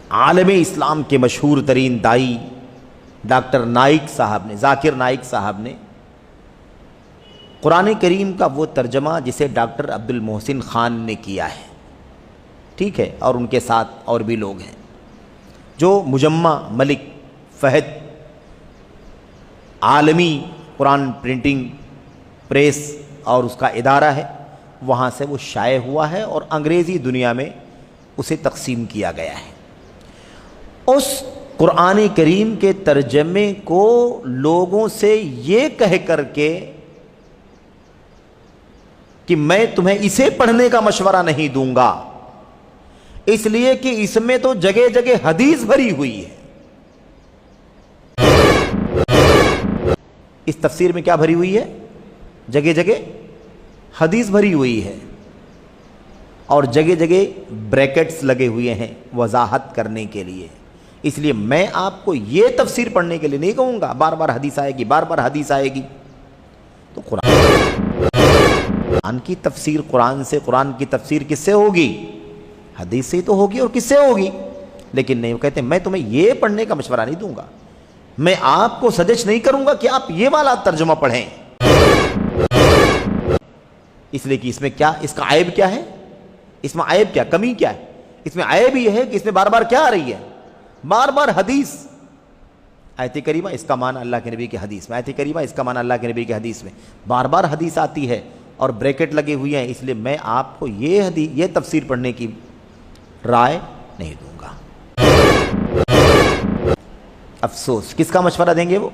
عالم اسلام کے مشہور ترین دائی ڈاکٹر نائیک صاحب نے، ذاکر نائک صاحب نے قرآن کریم کا وہ ترجمہ جسے ڈاکٹر عبد المحسن خان نے کیا ہے، ٹھیک ہے، اور ان کے ساتھ اور بھی لوگ ہیں، جو مجمع ملک فہد عالمی قرآن پرنٹنگ پریس اور اس کا ادارہ ہے، وہاں سے وہ شائع ہوا ہے اور انگریزی دنیا میں اسے تقسیم کیا گیا ہے۔ اس قرآن کریم کے ترجمے کو لوگوں سے یہ کہہ کر کے کہ میں تمہیں اسے پڑھنے کا مشورہ نہیں دوں گا، اس لیے کہ اس میں تو جگہ جگہ حدیث بھری ہوئی ہے۔ اس تفسیر میں کیا بھری ہوئی ہے؟ جگہ جگہ حدیث بھری ہوئی ہے، اور جگہ جگہ بریکٹس لگے ہوئے ہیں وضاحت کرنے کے لیے۔ اس لیے میں آپ کو یہ تفسیر پڑھنے کے لیے نہیں کہوں گا، بار بار حدیث آئے گی، بار بار حدیث آئے گی۔ تو قرآن کی تفسیر قرآن سے، قرآن کی تفسیر کس سے ہوگی؟ حدیث سے ہی تو ہوگی، اور کس سے ہوگی؟ لیکن نہیں، وہ کہتے ہیں میں تمہیں یہ پڑھنے کا مشورہ نہیں دوں گا، میں آپ کو سجیسٹ نہیں کروں گا کہ آپ یہ والا ترجمہ پڑھیں، اس لیے کہ اس میں کیا، اس کا عیب کیا ہے، اس میں عیب کیا، کمی کیا ہے؟ اس میں عیب یہ ہے کہ اس میں بار بار کیا آ رہی ہے؟ بار بار حدیث۔ آیت کریمہ اس کا معنی اللہ کے نبی کے حدیث میں، آیت کریمہ اس کا معنی اللہ کے نبی کے حدیث میں، بار بار حدیث آتی ہے اور بریکٹ لگے ہوئے ہیں، اس لیے میں آپ کو یہ تفسیر پڑھنے کی رائے نہیں دوں گا۔ افسوس، کس کا مشورہ دیں گے وہ؟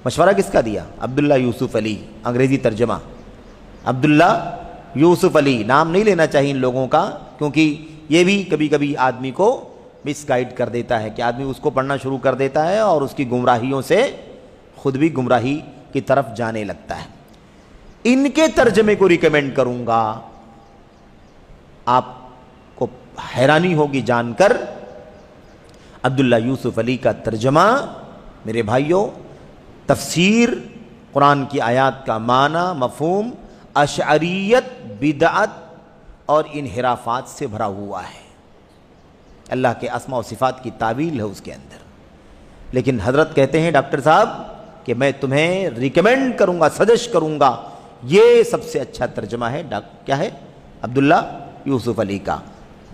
مشورہ کس کا دیا؟ عبداللہ یوسف علی، انگریزی ترجمہ عبداللہ یوسف علی۔ نام نہیں لینا چاہیے ان لوگوں کا، کیونکہ یہ بھی کبھی کبھی آدمی کو مس گائیڈ کر دیتا ہے کہ آدمی اس کو پڑھنا شروع کر دیتا ہے اور اس کی گمراہیوں سے خود بھی گمراہی کی طرف جانے لگتا ہے۔ ان کے ترجمے کو ریکمینڈ کروں گا، آپ کو حیرانی ہوگی جان کر، عبداللہ یوسف علی کا ترجمہ میرے بھائیوں، تفسیر قرآن کی آیات کا معنی، مفہوم، اشعریت، بدعت اور انحرافات سے بھرا ہوا ہے۔ اللہ کے اسماء و صفات کی تعویل ہے اس کے اندر، لیکن حضرت کہتے ہیں ڈاکٹر صاحب کہ میں تمہیں ریکمینڈ کروں گا، سجیسٹ کروں گا، یہ سب سے اچھا ترجمہ ہے کیا ہے؟ عبداللہ یوسف علی کا۔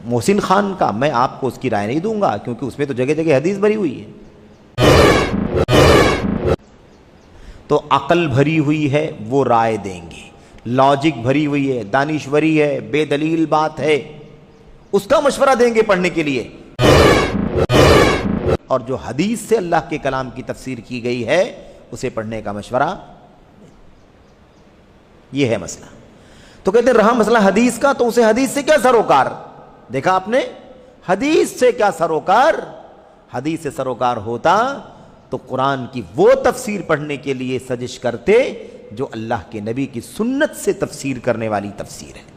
محسن خان کا میں آپ کو اس کی رائے نہیں دوں گا، کیونکہ اس میں تو جگہ جگہ حدیث بھری ہوئی ہے۔ تو عقل بھری ہوئی ہے وہ رائے دیں گے، لاجک بھری ہوئی ہے، دانشوری ہے، بے دلیل بات ہے، اس کا مشورہ دیں گے پڑھنے کے لیے۔ اور جو حدیث سے اللہ کے کلام کی تفسیر کی گئی ہے اسے پڑھنے کا مشورہ، یہ ہے مسئلہ۔ تو کہتے ہیں رہا مسئلہ حدیث کا، تو اسے حدیث سے کیا سروکار؟ دیکھا آپ نے، حدیث سے کیا سروکار؟ حدیث سے سروکار ہوتا تو قرآن کی وہ تفسیر پڑھنے کے لیے سجیسٹ کرتے جو اللہ کے نبی کی سنت سے تفسیر کرنے والی تفسیر ہے۔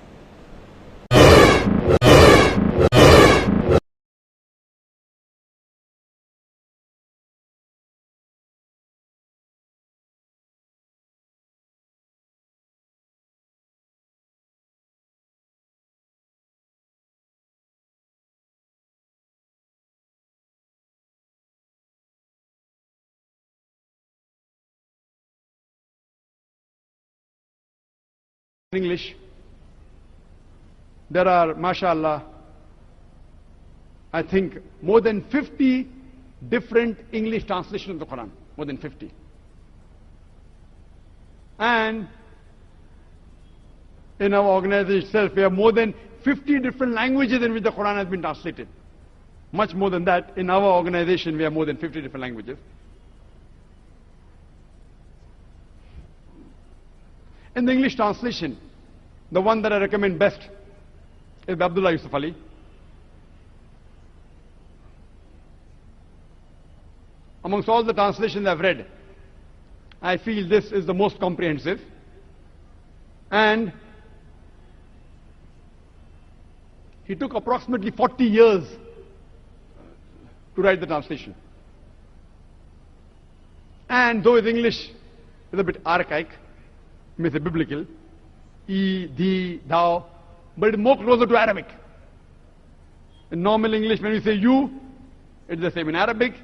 English, there are, mashallah, I think more than 50 different English translations of the Quran, more than 50. And in our organization itself, we have more than 50 different languages in which the Quran has been translated. Much more than that, in our organization, we have more than 50 different languages. In the English translation, the one that I recommend best is Abdullah Yusuf Ali. Amongst all the translations I've read, I feel this is the most comprehensive, and he took approximately 40 years to write the translation. And though his English is a bit archaic, may say biblical, thee, thou, but it's more closer to Arabic. In normal English, when we say you, It's the same in Arabic.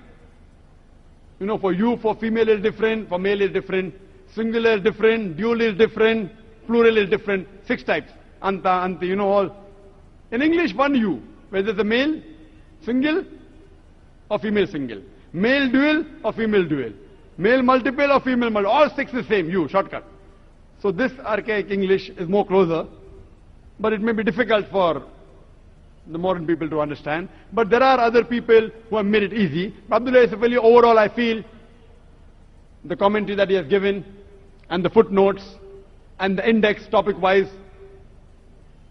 You know, for you, for female is different, for male is different, singular is different, dual is different, plural is different, 6 types. Anta, anti, you know all. In English, one you, whether it's a male single or female single, male dual or female dual, male multiple or female multiple, all 6 is same, you, shortcut. So this archaic English is more closer, but it may be difficult for the modern people to understand. But there are other people who have made it easy. Abdullah Yusuf Ali, overall I feel the commentary that he has given and the footnotes and the index topic-wise,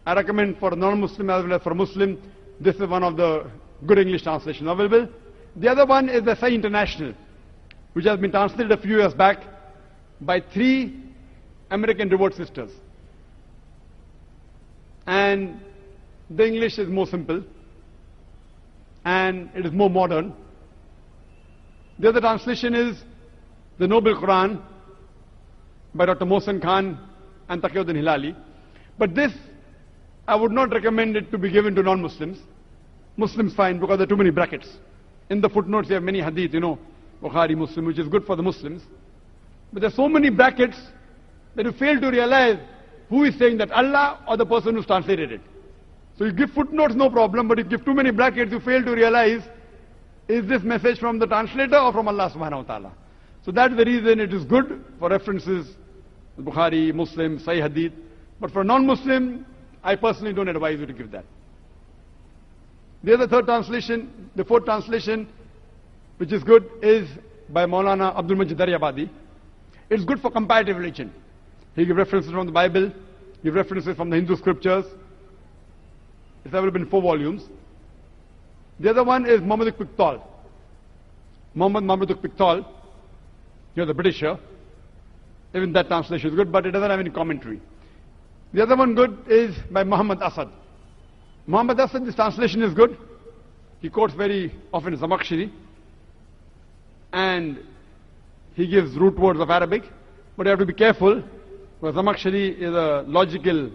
I recommend for a non-Muslim as well as for a Muslim, this is one of the good English translations available. The other one is the Sahih International, which has been translated a few years back by 3 American Devout sisters. And the English is more simple and it is more modern. The other translation is the Noble Quran by Dr. Mohsen Khan and Taqiyuddin Hilali. But this, I would not recommend it to be given to non-Muslims. Muslims fine, because there are too many brackets. In the footnotes you have many hadith, you know, Bukhari, Muslim, which is good for the Muslims. But there are so many brackets that you fail to realize who is saying that, Allah or the person who's translated it. So you give footnotes, no problem, but if you give too many brackets, you fail to realize, is this message from the translator or from Allah subhanahu wa ta'ala? So that's the reason it is good for references, Bukhari, Muslim, Sahih Hadith. But for non-Muslim, I personally don't advise you to give that. The third translation, the fourth translation, which is good, is by Maulana Abdul Majid Daryabadi. It's good for comparative religion. He gives references from the Bible, gives references from the Hindu scriptures. It's available in 4 volumes. The other one is Muhammad Piqtal. Muhammad Piqtal, you know, the Britisher. Even that translation is good, but it doesn't have any commentary. The other one good is by Muhammad Asad. Muhammad Asad, this translation is good. He quotes very often Zamakshari. And he gives root words of Arabic. But you have to be careful, because Zamakshari is a logical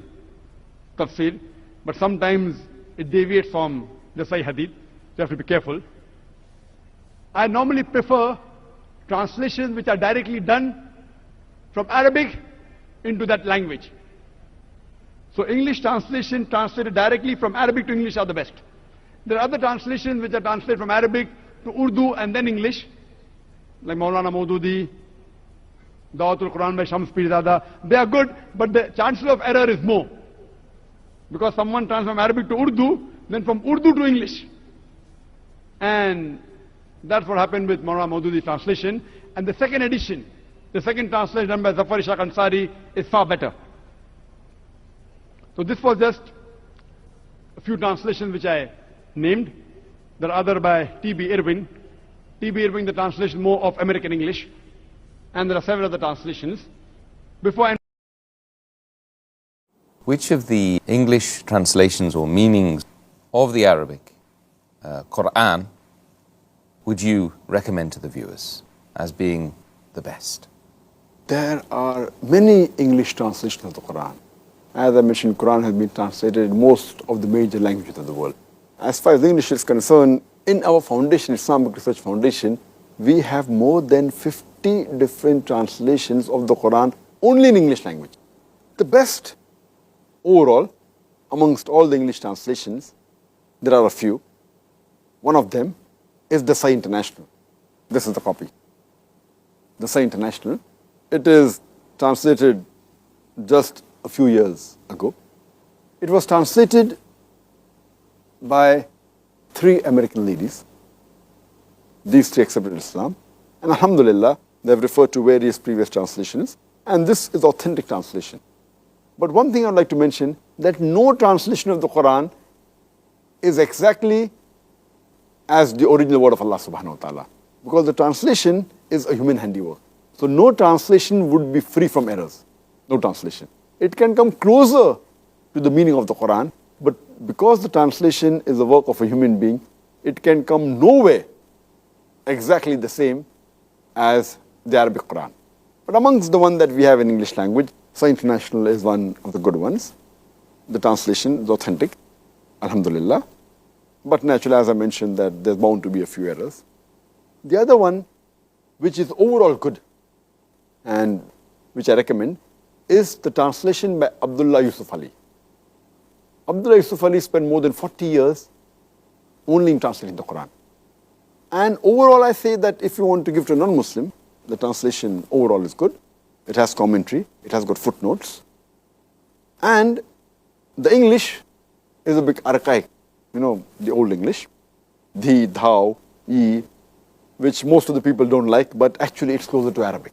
tafsir. But sometimes it deviates from the Sahih Hadith. You have to be careful. I normally prefer translations which are directly done from Arabic into that language. So English translation translated directly from Arabic to English are the best. There are other translations which are translated from Arabic to Urdu and then English, like Maulana Maududi, Dawatul Quran by Shams Pirzada. They are good, but the chance of error is more. Because someone translates from Arabic to Urdu, then from Urdu to English. And that's what happened with Maulana Maududi's translation. And the second edition, the second translation done by Zafar Ishaq Ansari is far better. So this was just a few translations which I named. There are other by T.B. Irving. T.B. Irving, the translation more of American English. And there are several other translations. Before I... Which of the English translations or meanings of the Arabic Quran would you recommend to the viewers as being the best? There are many English translations of the Quran. As I mentioned, Quran has been translated in most of the major languages of the world. As far as English is concerned, in our foundation, Islamic Research Foundation, we have more than 50 different translations of the Quran only in English language. The best overall, amongst all the English translations, there are a few. One of them is the Sahih International. This is the copy. The Sahih International. It is translated just a few years ago. It was translated by 3 American ladies. These 3 accepted Islam. And alhamdulillah, they have referred to various previous translations. And this is authentic translation. But one thing I would like to mention, that no translation of the Quran is exactly as the original word of Allah subhanahu wa ta'ala. Because the translation is a human handiwork. So no translation would be free from errors. No translation. It can come closer to the meaning of the Quran, but because the translation is the work of a human being, it can come nowhere exactly the same as the Arabic Quran. But amongst the one that we have in English language, Sahih International is one of the good ones. The translation is authentic, alhamdulillah. but naturally, as I mentioned, that there's bound to be a few errors. The other one, which is overall good and which I recommend, is the translation by Abdullah Yusuf Ali. Abdullah Yusuf Ali spent more than 40 years only in translating the Quran. And overall, I say that if you want to give to a non-Muslim, the translation overall is good. It has commentary, it has got footnotes. And the English is a bit archaic, the old English, thee, thou, ye, which most of the people don't like, but actually it's closer to Arabic.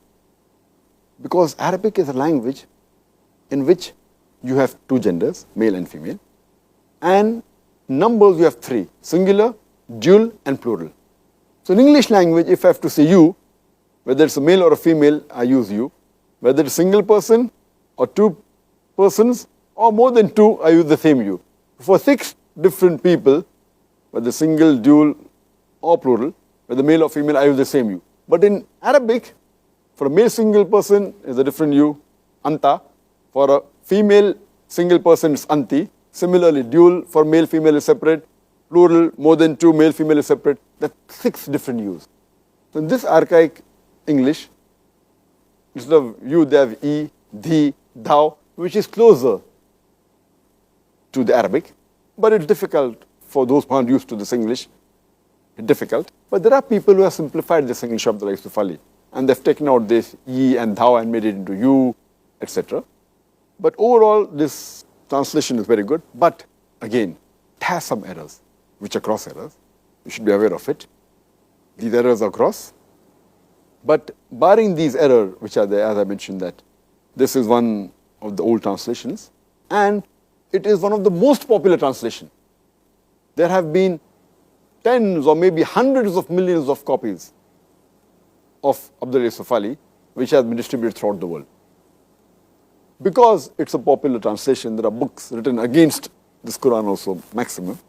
Because Arabic is a language in which you have two genders, male and female, and numbers you have three, singular, dual, and plural. So in English language, if I have to say you, whether it's a male or a female, I use you. Whether it's a single person or two persons or more than two, I use the same you. For 6 different people, whether single, dual, or plural, whether male or female, I use the same you. But in Arabic, for a male single person is a different you, anta. For a female single person is anti. Similarly, dual for male, female is separate. Plural, more than 2, male, female is separate. That's 6 different yous. So in this archaic English, instead of you, they have e, thee, thou, which is closer to the Arabic. But it's difficult for those who aren't used to this English. It's difficult. But there are people who have simplified this English of Abdullah Yusuf Ali. And they've taken out this ye and thou and made it into you, etc. But overall, this translation is very good. But again, it has some errors, which are cross errors. You should be aware of it. These errors are cross. But barring these errors, which are there, as I mentioned, that this is one of the old translations, and it is one of the most popular translations. There have been tens or maybe hundreds of millions of copies of Abdullah Yusuf Ali, which has been distributed throughout the world. Because it's a popular translation, there are books written against this Quran also, maximum.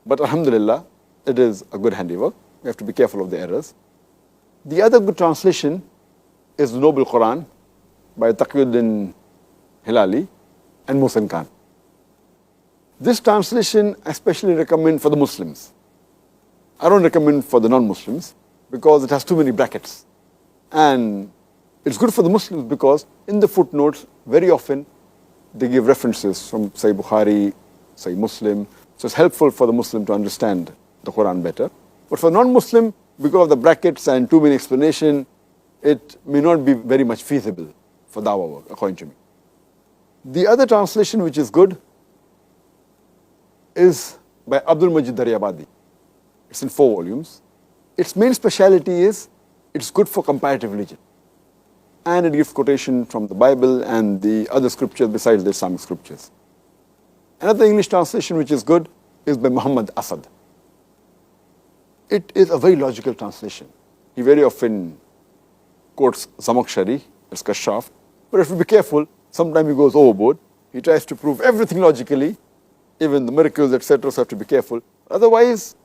But alhamdulillah, it is a good handiwork. We have to be careful of the errors. The other good translation is the Noble Quran by Taqiyuddin Hilali and Muhsin Khan. This translation I especially recommend for the Muslims. I don't recommend for the non-Muslims because it has too many brackets. And it's good for the Muslims because in the footnotes, very often they give references from Sahih Bukhari, Sahih Muslim. So it's helpful for the Muslim to understand the Quran better. But for non-Muslim, because of the brackets and too many explanation, it may not be very much feasible for dawah work, according to me. The other translation which is good is by Abdul Majid Daryabadi. It's in 4 volumes. Its main speciality is it's good for comparative religion. And it gives quotation from the Bible and the other scriptures besides the Islamic scriptures. Another English translation which is good is by Muhammad Asad. It is a very logical translation. He very often quotes Zamakshari, as Kashaf, but you have to be careful. Sometimes he goes overboard. He tries to prove everything logically, even the miracles, etc. So have to be careful. Otherwise,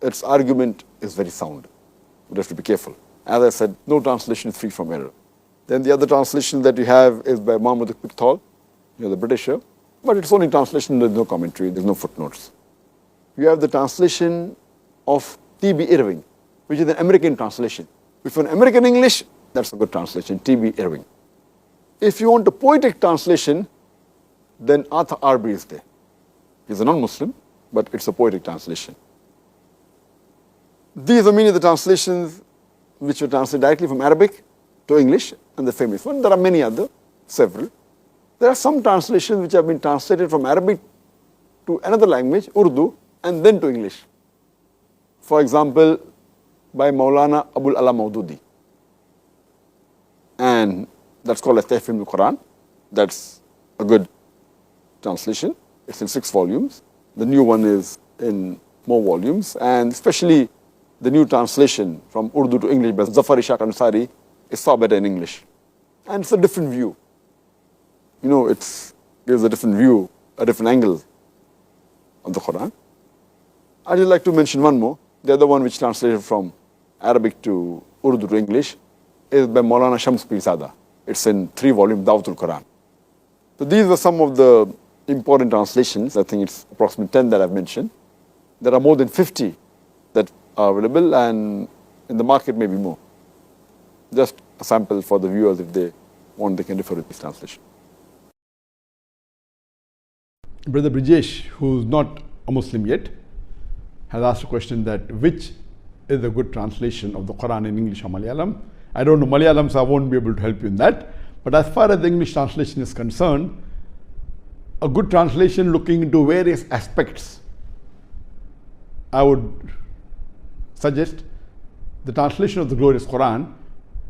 its argument is very sound. You have to be careful. As I said, no translation is free from error. Then the other translation that you have is by Mahmoud Pickthall, the Britisher, but it's only translation, there's no commentary, there's no footnotes. You have the translation of T.B. Irving, which is an American translation. If you're an American English, that's a good translation, T.B. Irving. If you want a poetic translation, then Arthur Arby is there. He's a non-Muslim, but it's a poetic translation. These are many of the translations which were translated directly from Arabic to English, and the famous one. There are many other, several. There are some translations which have been translated from Arabic to another language, Urdu, and then to English. For example, by Maulana Abul Ala Maududi. And that's called as Tahfim al-Quran. That's a good translation. It's in 6 volumes. The new one is in more volumes, and especially the new translation from Urdu to English by Zafar Ishaq Ansari is far better in English. And it's a different view. It gives a different view, a different angle of the Quran. I'd just like to mention one more. The other one which translated from Arabic to Urdu to English is by Maulana Shams Pirzada. It's in 3 volumes, Dawtul Quran. So these were some of the important translations. I think it's approximately 10 that I've mentioned. there are more than 50 that are available, and in the market maybe more. Just a sample for the viewers, if they want, they can refer to this translation. Brother Brijesh, who's not a Muslim yet, has asked a question that which is a good translation of the Quran in English or Malayalam. I don't know Malayalam, so I won't be able to help you in that. But as far as the English translation is concerned, a good translation looking into various aspects, I would suggest the translation of the glorious Quran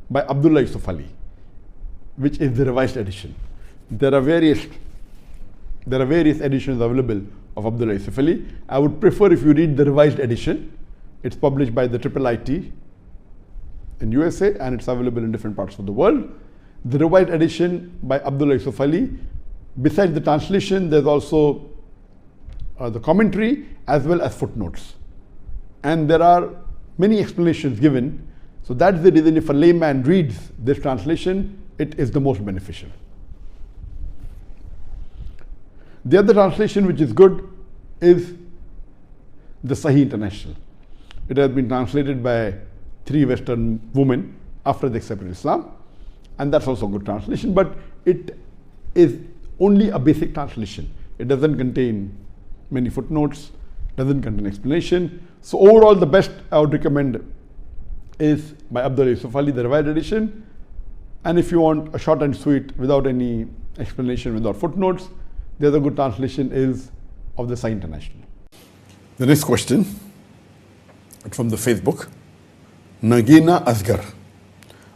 by Abdullah Yusuf Ali, which is the revised edition. There are various editions available of Abdullah Yusuf Ali. I would prefer if you read the revised edition. It's published by the IIIT in USA, and it's available in different parts of the world. The revised edition by Abdullah Yusuf Ali, besides the translation, there's also the commentary as well as footnotes. And there are many explanations given. So that's the reason if a layman reads this translation, it is the most beneficial. The other translation which is good is the Sahih International. It has been translated by 3 Western women after they accepted Islam, and that's also a good translation, but it is only a basic translation. It doesn't contain many footnotes, doesn't contain explanation. So overall, the best I would recommend is by Abdullah Yusuf Ali, the revised edition. And if you want a short and sweet without any explanation, without footnotes, the other good translation is of the Sahih International. The next question from the Facebook, Nagina Asgar.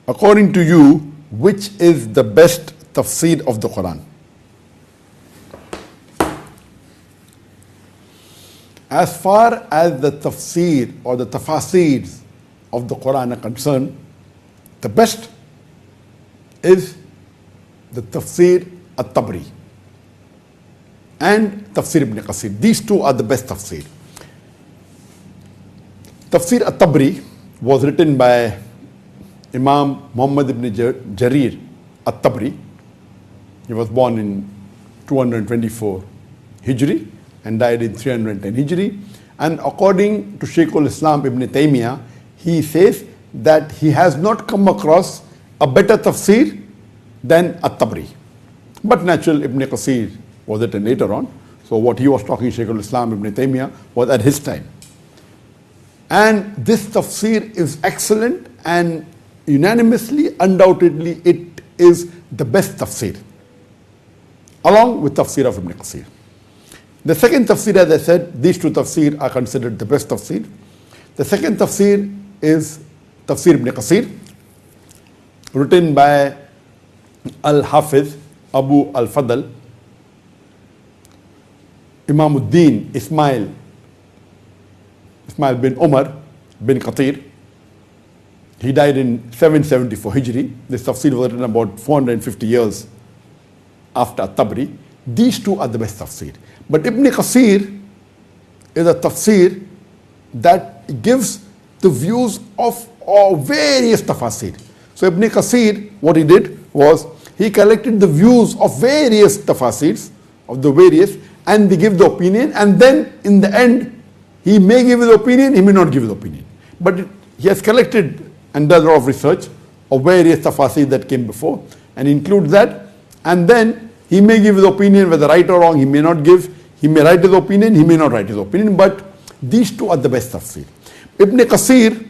According to you, which is the best tafsir of the Quran? As far as the tafsir or the tafasirs of the Quran are concerned, the best is the tafsir at-Tabri and tafsir ibn Qasir. These two are the best tafsir. Tafsir at-Tabri was written by Imam Muhammad ibn Jarir at-Tabri. He was born in 224 Hijri and died in 310 Hijri. And according to Shaykhul Islam ibn Taymiyyah, he says that he has not come across a better tafsir than at-Tabri. But natural, Ibn Qasir was written later on. So what he was talking, Shaykhul Islam ibn Taymiyyah, was at his time. And this tafsir is excellent, and unanimously, undoubtedly, it is the best tafsir, along with tafsir of Ibn Qasir. The second tafsir, as I said, these two tafsir are considered the best tafsir. The second tafsir is Tafsir ibn Qasir, written by Al-Hafiz Abu Al-Fadl Imamuddin Ismail bin Umar bin Qatir. He died in 774 Hijri. This tafsir was written about 450 years after Tabri. These two are the best tafsir. But Ibn Qasir is a tafsir that gives the views of various tafasir. So Ibn Qasir, what he did was, he collected the views of various tafasirs, of the various, and they give the opinion, and then in the end, he may give his opinion, he may not give his opinion. But he has collected and does a lot of research of various tafasir that came before, and includes that, and then he may give his opinion, whether right or wrong, he may not give, he may write his opinion, he may not write his opinion, but these two are the best tafsir. Ibn Qasir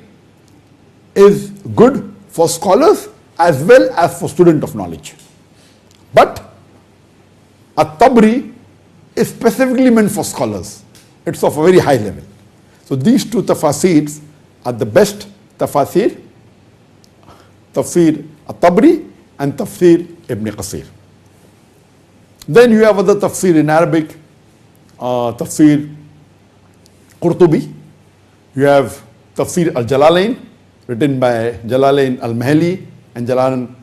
is good for scholars as well as for student of knowledge. But at-Tabri is specifically meant for scholars. It's of a very high level. So these two tafasirs are the best tafasir, Tafsir at-Tabri and Tafsir Ibn Qasir. Then you have other tafsir in Arabic, Tafsir Qurtubi. You have Tafsir al-Jalalain, written by Jalalain al-Mahali and Jalalain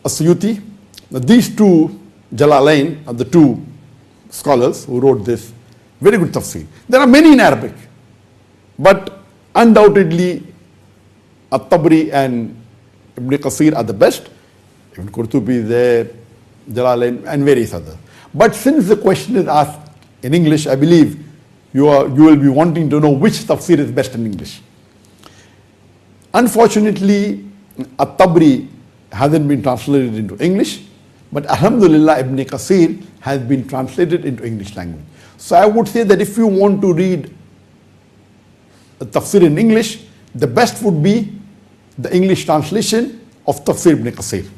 as-Suyuti. Now these two Jalalain are the two scholars who wrote this very good tafsir. There are many in Arabic, but undoubtedly at-Tabri and Ibn Qasir are the best. Ibn Qurtubi is there, Jalalain and various others. But since the question is asked in English, I believe you will be wanting to know which tafsir is best in English. Unfortunately, At-Tabri hasn't been translated into English, but Alhamdulillah, Ibn Kathir has been translated into English language. So I would say that if you want to read a tafsir in English, the best would be the English translation of Tafsir Ibn Kathir.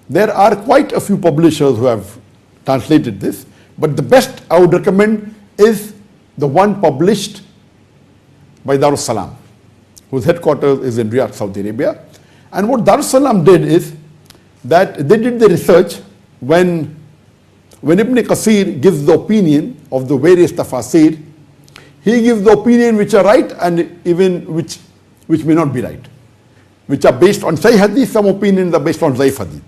There are quite a few publishers who have translated this, but the best I would recommend is the one published by Darus Salam, whose headquarters is in Riyadh, Saudi Arabia. And what Darus Salam did is that they did the research when Ibn Kathir gives the opinion of the various tafasir, he gives the opinion which are right and even which may not be right, which are based on Sahih Hadith, some opinions are based on Zaif Hadith.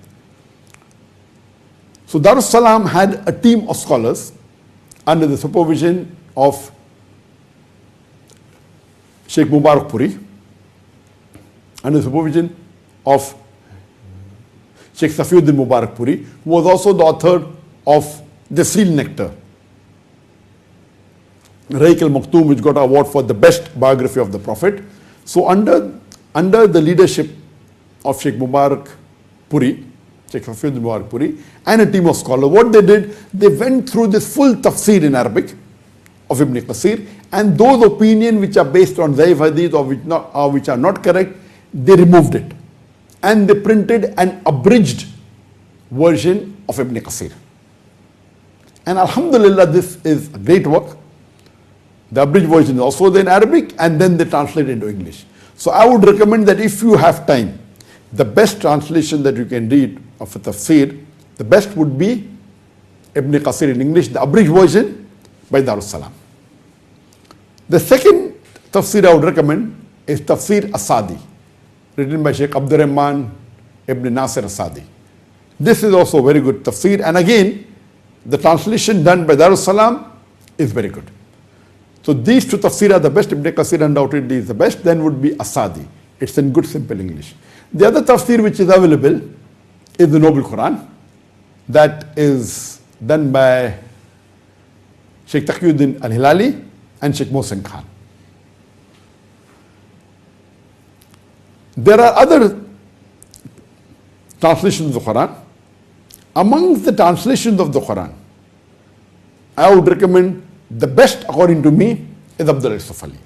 So Darus Salam had a team of scholars under the supervision of Sheikh Mubarak Puri, under the supervision of Sheikh Safiuddin Mubarak Puri, who was also the author of the Seal Nectar, Raik al-Maktoum, which got an award for the best biography of the Prophet. So under the leadership of Sheikh Mubarak Puri, Sheikh Safiuddin Mubarak Puri, and a team of scholars, what they did, they went through this full tafsir in Arabic of Ibn Kathir, and those opinions which are based on Zaif Hadith or which are not correct, they removed it. And they printed an abridged version of Ibn Kathir. And Alhamdulillah, this is a great work. The abridged version is also in Arabic, and then they translate into English. So I would recommend that if you have time, the best translation that you can read of a tafsir, the best would be Ibn Kathir in English, the abridged version by Darus Salam. The second tafsir I would recommend is Tafsir Asadi, written by Sheikh Abdul Rahman Ibn Nasir Asadi. This is also very good tafsir, and again, the translation done by Darus Salam is very good. So these two tafsir are the best. Ibn Kathir undoubtedly is the best. Then would be Asadi. It's in good simple English. The other tafsir which is available is the Noble Quran. That is done by Sheikh Taqiyuddin Al-Hilali and Sheikh Muhsin Khan. There are other translations of the Quran. Amongst the translations of the Quran, I would recommend the best, according to me, is Abdullah Yusuf Ali.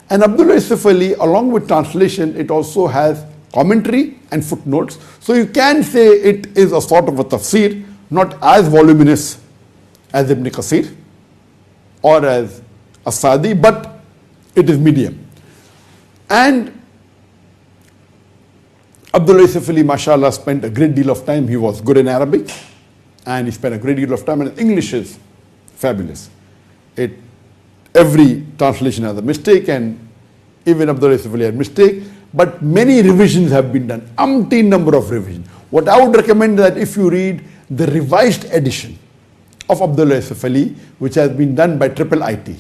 And Abdullah Yusuf Ali, along with translation, it also has commentary and footnotes. So you can say it is a sort of a tafsir, not as voluminous as Ibn Kathir or as Asadi, but it is medium. And Abdullah Yusuf Ali, mashallah, spent a great deal of time. He was good in Arabic, and he spent a great deal of time, and English is fabulous. Every translation has a mistake, and even Abdullah Yusuf Ali had mistake, but many revisions have been done, umpteen number of revisions. What I would recommend is that if you read the revised edition of Abdullah Yusuf Ali, which has been done by IIIT,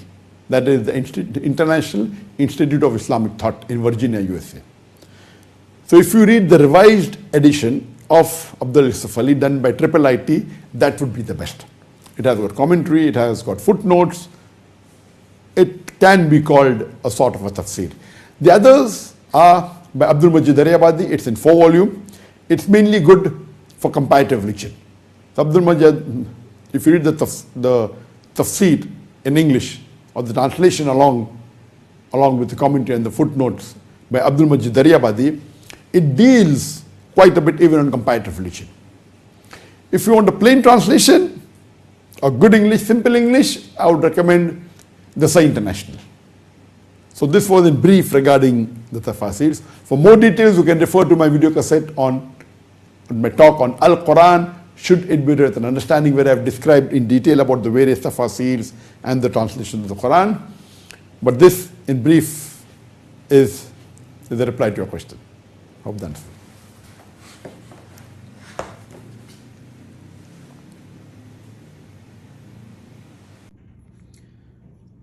that is the International Institute of Islamic Thought in Virginia, USA. So if you read the revised edition of Abdullah Yusuf Ali done by IIIT, that would be the best. It has got commentary, it has got footnotes. It can be called a sort of a tafsir. The others are by Abdul Majid Daryabadi. It's in 4 volumes. It's mainly good for comparative religion. So Abdul Majid, if you read the tafsir in English, or the translation along with the commentary and the footnotes by Abdul Majid Daryabadi, it deals quite a bit even on comparative religion. If you want a plain translation, or good English, simple English, I would recommend the Sahih International. So this was in brief regarding the tafasirs. For more details, you can refer to my video cassette on my talk on Al-Quran, Should It Be Read with an Understanding, where I have described in detail about the various tafasirs and the translations of the Quran. But this, in brief, is a reply to your question. Hope that answers.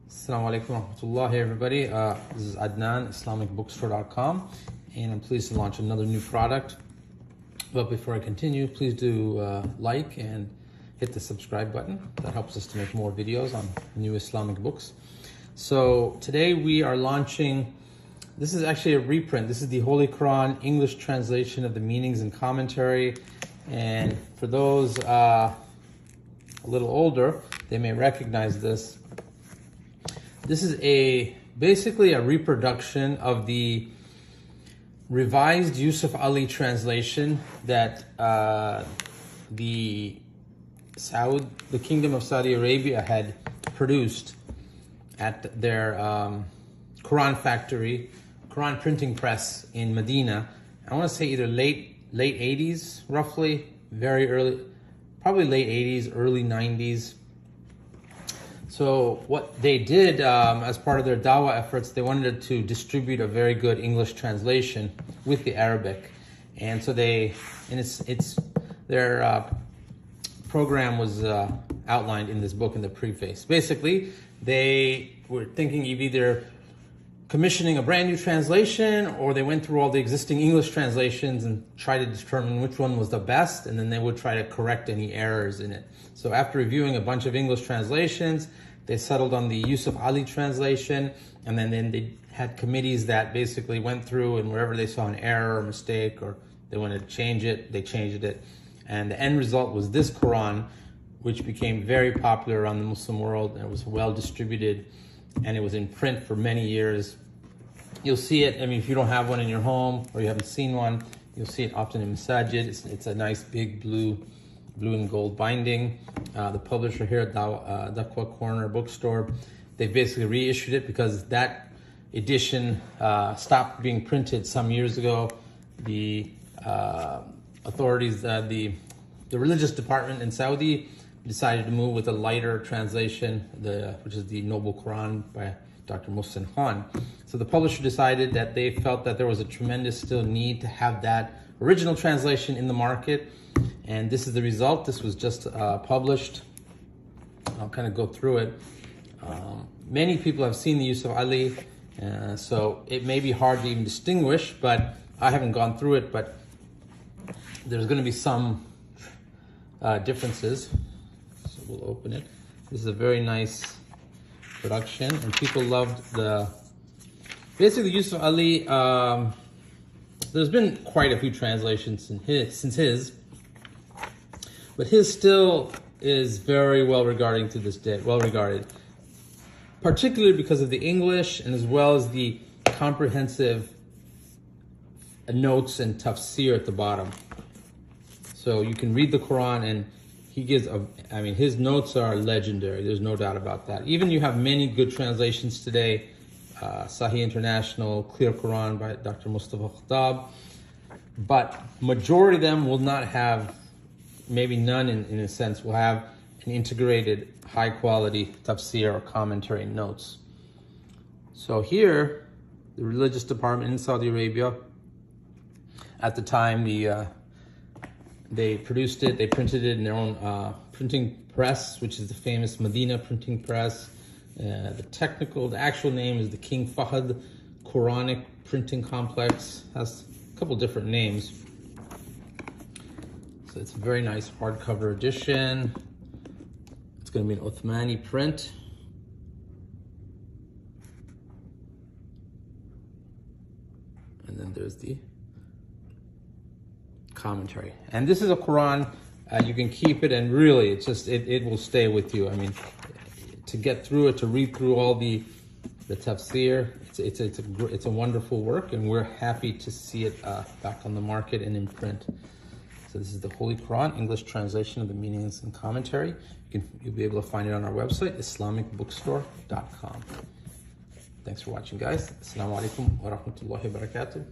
Assalamu alaikum wa rahmatullah. Hey everybody, this is Adnan, IslamicBookstore.com, and I'm pleased to launch another new product. But before I continue, please do like and hit the subscribe button. That helps us to make more videos on new Islamic books. So today we are launching, this is actually a reprint. This is the Holy Quran English translation of the meanings and commentary. And for those a little older, they may recognize this. This is basically a reproduction of the revised Yusuf Ali translation that the Kingdom of Saudi Arabia had produced at their Quran factory, Quran printing press in Medina. I want to say either late 80s, roughly, very early, probably late 80s, early 90s. So what they did as part of their dawah efforts, they wanted to distribute a very good English translation with the Arabic. And so their program was outlined in this book in the preface. Basically, they were thinking of either commissioning a brand new translation, or they went through all the existing English translations and tried to determine which one was the best, and then they would try to correct any errors in it. So after reviewing a bunch of English translations, they settled on the Yusuf Ali translation, and then they had committees that basically went through, and wherever they saw an error or mistake or they wanted to change it, they changed it. And the end result was this Quran, which became very popular around the Muslim world, and it was well distributed, and it was in print for many years. You'll see it, I mean, if you don't have one in your home or you haven't seen one, you'll see it often in masajid. It's a nice big blue and gold binding. The publisher here at Daqwa Corner Bookstore, they basically reissued it because that edition stopped being printed some years ago. The authorities, the religious department in Saudi decided to move with a lighter translation, which is the Noble Quran by Dr. Muhsin. So the publisher decided that they felt that there was a tremendous still need to have that original translation in the market, and this is the result. This was just published. I'll kind of go through it. Many people have seen the Yusuf Ali, so it may be hard to even distinguish, but I haven't gone through it, but there's going to be some differences. So we'll open it. This is a very nice production, and people loved basically Yusuf Ali. There's been quite a few translations since his, but his still is very well regarded to this day. Well regarded, particularly because of the English and as well as the comprehensive notes and tafsir at the bottom. So you can read the Quran, and he gives his notes are legendary. There's no doubt about that. Even you have many good translations today. Sahih International, Clear Quran by Dr. Mustafa Khattab. But majority of them will not have, maybe none in a sense, will have an integrated high quality tafsir or commentary notes. So here, the religious department in Saudi Arabia, at the time, they produced it, they printed it in their own printing press, which is the famous Medina printing press. The actual name is the King Fahd Quranic Printing Complex. Has a couple different names. So it's a very nice hardcover edition. It's going to be an Uthmani print. And then there's the commentary. And this is a Quran, you can keep it, and really it will stay with you. I mean, to get through it, to read through all the tafsir, it's a wonderful work, and we're happy to see it back on the market and in print. So this is the Holy Quran English translation of the meanings and commentary. You'll be able to find it on our website, islamicbookstore.com. Thanks for watching, guys. Assalamu alaikum wa rahmatullahi wa barakatuh.